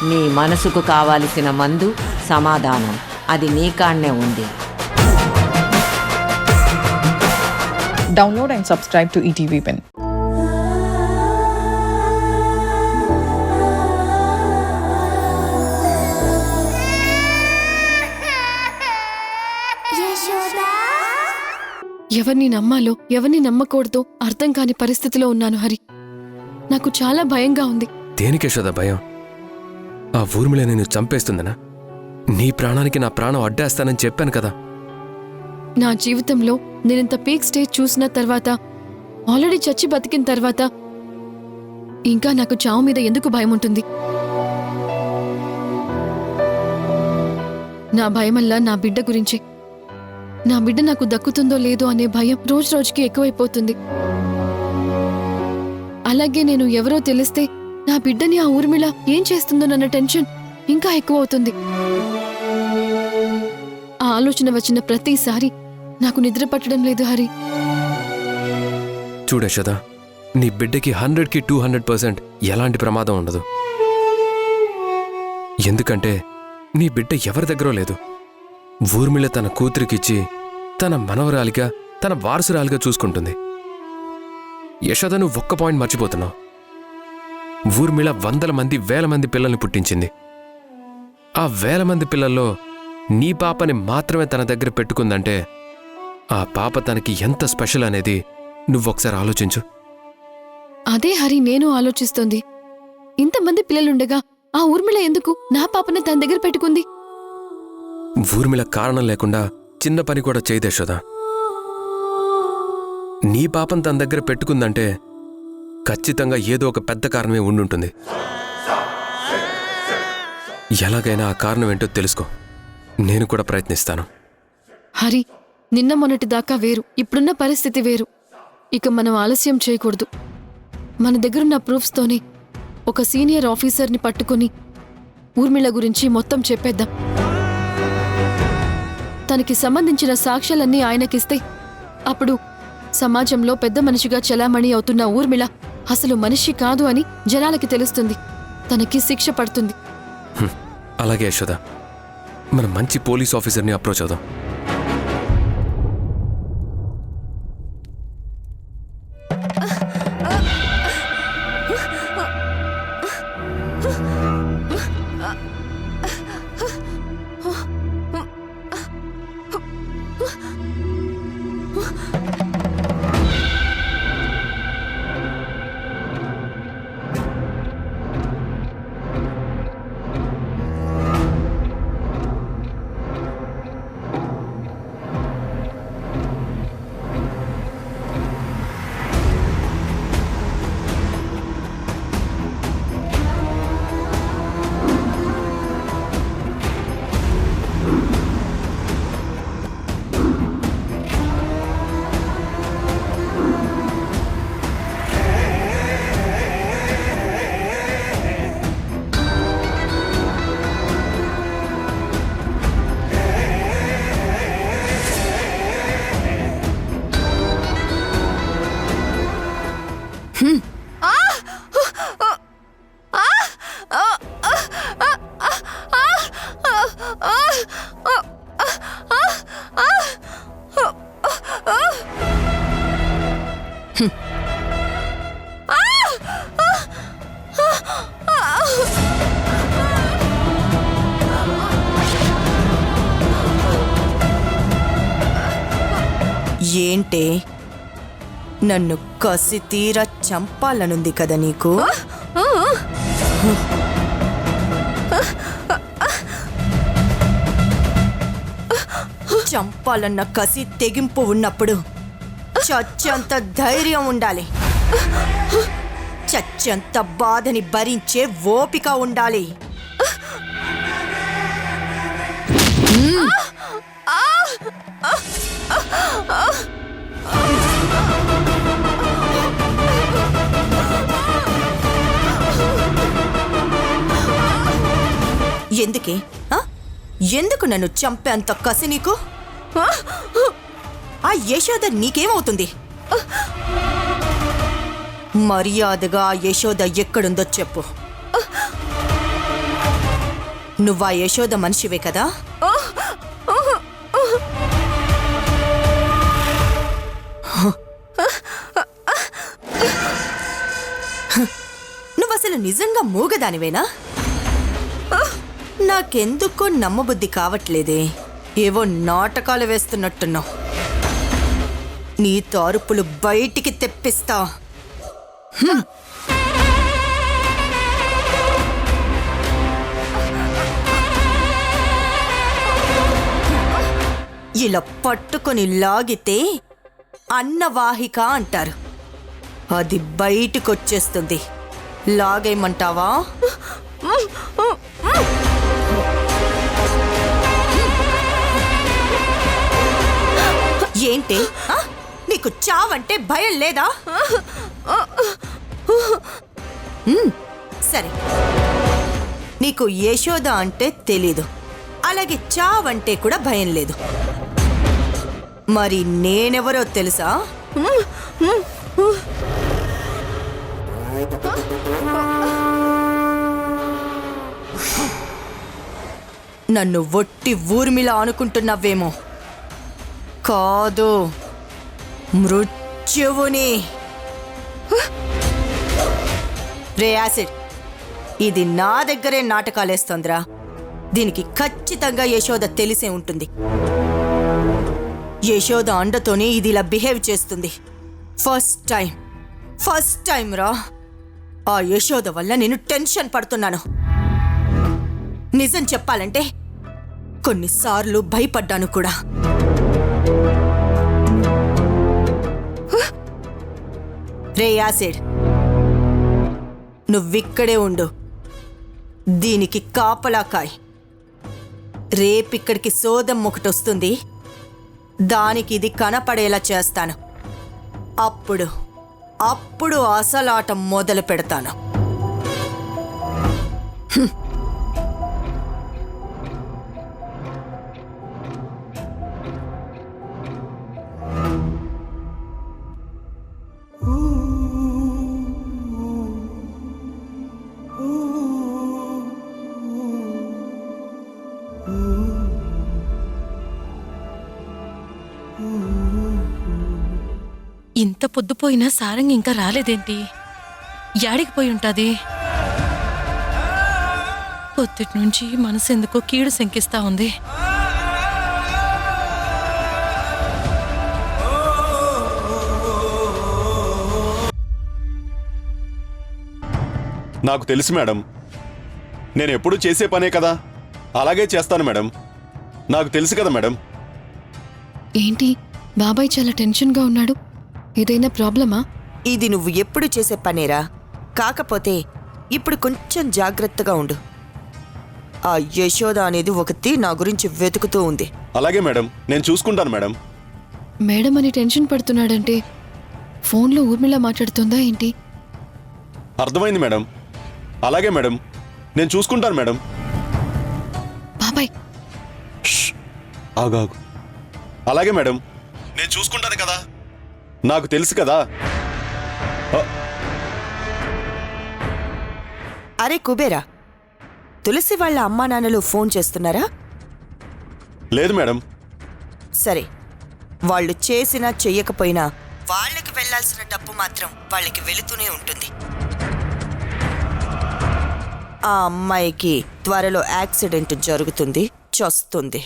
నీ మనసుకు కావలసిన మందు సమాధానం అది నీ కాడనే ఉంది. Download and subscribe to ETV Pen. ఎవరిని నమ్మాలో ఎవరిని నమ్మకూడదో అర్థం కాని పరిస్థితిలో ఉన్నాను హరి. నాకు చాలా భయంగా ఉంది. దేనికి యశోద భయం? ఆ ఊర్మిళ నేను చంపేస్తుందనా? నీ ప్రాణానికి నా ప్రాణం అడ్డేస్తానని చెప్పాను కదా. నా జీవితంలో నేనింత పీక్ స్టేజ్ చూసిన తర్వాత, ఆల్రెడీ చచ్చి బతికిన తర్వాత ఇంకా నాకు చావు మీద ఎందుకు భయం ఉంటుంది? నా భయమల్లా నా బిడ్డ గురించే. నా బిడ్డ నాకు దక్కుతుందో లేదో అనే భయం రోజు రోజుకి ఎక్కువైపోతుంది. అలాగే నేను ఎవరో తెలిస్తే నా బిడ్డని ఆ ఊర్మిళ ఏం చేస్తుందోనన్న టెన్షన్ ఇంకా ఎక్కువ అవుతుంది. ఆ ఆలోచన వచ్చిన ప్రతిసారి నాకు నిద్ర పట్టడం లేదు హరి. చూడు యశోద, నీ బిడ్డకి 100కి 200% ఎలాంటి ప్రమాదం ఉండదు. ఎందుకంటే నీ బిడ్డ ఎవరి దగ్గరో లేదు. ఊర్మిళ తన కూతురికిచ్చి తన మనవరాలిగా తన వారసురాలిగా చూసుకుంటుంది. యశోద, నువ్వు ఒక్క పాయింట్ మర్చిపోతున్నావు. ఊర్మిళ 100 మంది 1000 మంది పిల్లల్ని పుట్టించింది. ఆ 1000 మంది పిల్లల్లో నీ పాపని మాత్రమే తన దగ్గర పెట్టుకుందంటే ఆ పాప తనకి ఎంత స్పెషల్ అనేది నువ్వొకసారి ఆలోచించు. అదే హరి నేను ఆలోచిస్తోంది. ఇంతమంది పిల్లలుండగా ఆ ఊర్మిళ ఎందుకు నా పాపని తన దగ్గర పెట్టుకుంది? ఊర్మిళ కారణం లేకుండా చిన్న పని కూడా చేయదు యశోద. నీ పాపను తన దగ్గర పెట్టుకుందంటే ఖచ్చితంగా ఏదో ఒక పెద్ద కారణమే ఉండుంటుంది. ఎలాగైనా ఆ కారణం ఏంటో తెలుసుకో. నేను కూడా ప్రయత్నిస్తాను. హరి, నిన్న మొన్నటిదాకా వేరు, ఇప్పుడున్న పరిస్థితి వేరు. ఇక మనం ఆలస్యం చేయకూడదు. మన దగ్గరున్న ప్రూఫ్స్తోనే ఒక సీనియర్ ఆఫీసర్ని పట్టుకుని ఊర్మిళ గురించి మొత్తం చెప్పేద్దాం. తనకి సంబంధించిన సాక్ష్యాలన్నీ ఆయనకిస్తే అప్పుడు సమాజంలో పెద్ద మనిషిగా చలామణి అవుతున్న ఊర్మిళ అసలు మనిషి కాదు అని జనాలకి తెలుస్తుంది. తనకి శిక్ష పడుతుంది. అలాగే యశోద, మనం మంచి పోలీస్ ఆఫీసర్ని అప్రోచ్ అవుదాం. ఏంటే, నన్ను కసి తీరా చంపాలనుంది కదా నీకు? చంపాలన్న కసి తెగింపు ఉన్నప్పుడు చచ్చంత ధైర్యం ఉండాలి. చచ్చంత బాధని భరించే ఓపిక ఉండాలి. ఎందుకే? ఎందుకు నన్ను చంపేంత కసి నీకు? ఆ యశోద నీకేమవుతుంది? మర్యాదగా ఆ యశోద ఎక్కడుందో చెప్పు. నువ్వా యశోద మనిషివే కదా? నువ్వసలు నిజంగా మూగదానివేనా? నాకెందుకో నమ్మబుద్ధి కావట్లేదే. ఏవో నాటకాలు వేస్తున్నట్టున్నావు. నీ తారుపులు బయటికి తెప్పిస్తా. ఇలా పట్టుకొని లాగితే అన్నవాహిక అంటారు. అది బయటకొచ్చేస్తుంది. లాగేయమంటావా? ఏంటి? నీకు చావంటే భయం లేదా? సరే, నీకు యశోద అంటే తెలీదు, అలాగే చావంటే కూడా భయం లేదు. మరి నేనెవరో తెలుసా? నన్ను ఒట్టి ఊర్మిళ అనుకుంటున్నావేమో. కాదు, మృత్యువుని. రే యాసిడ్, ఇది నా దగ్గరే నాటకాలేస్తోందిరా. దీనికి ఖచ్చితంగా యశోద తెలిసే ఉంటుంది. యశోద అండతోనే ఇది ఇలా బిహేవ్ చేస్తుంది. ఫస్ట్ టైం రా. ఆ యశోద వల్ల నేను టెన్షన్ పడుతున్నాను. నిజం చెప్పాలంటే కొన్నిసార్లు భయపడ్డాను కూడా. రే యాసిడ్, నువ్విక్కడే ఉండు. దీనికి కాపలా కాయ్. రేపిక్కడికి సోదం ఒకటొస్తుంది. దానికి ఇది కనపడేలా చేస్తాను. అప్పుడు అసలాట మొదలు పెడతాను. ఇంత పొద్దుపోయినా సారంగి ఇంకా రాలేదేంటి? యాడికి పోయి ఉంటాది? పొద్దుటి నుంచి మనసు ఎందుకో కీడు శంకిస్తా ఉంది. నాకు తెలుసు మేడం, నేను ఎప్పుడూ చేసే పనే కదా, అలాగే చేస్తాను మేడం. నాకు తెలుసు కదా మేడం. ఏంటి బాబాయ్ చాలా టెన్షన్గా ఉన్నాడు? ఏదైనా ప్రాబ్లమా? ఇది నువ్వు ఎప్పుడు చేసే పనేరా. కాకపోతే ఇప్పుడు కొంచెం జాగ్రత్తగా ఉండు. ఆ యశోద అనేది ఒకటి నా గురించి వెతుకుతూ ఉంది. అలాగే మేడం, నేను చూసుకుంటాను మేడం. మేడం అని టెన్షన్ పడుతున్నాడంటే ఫోన్లో ఊర్మిళ మాట్లాడుతుందా ఏంటి? అర్థమైంది మేడం. అలాగే మేడం, నేను చూసుకుంటాను మేడం. బాబాయ్ ఆగాగు. అలాగే మేడం, నేను చూసుకుంటాను కదా, నాకు తెలుసు కదా. అరే కుబేరా, తులసి వాళ్ళ అమ్మా నాన్నలు ఫోన్ చేస్తున్నారా? లేదు మేడం. సరే, వాళ్ళు చేసినా చెయ్యకపోయినా వాళ్ళకి వెళ్లాల్సిన డబ్బు మాత్రం వాళ్ళకి వెళుతూనే ఉంటుంది. ఆ అమ్మాయికి త్వరలో యాక్సిడెంట్ జరుగుతుంది, చస్తుంది.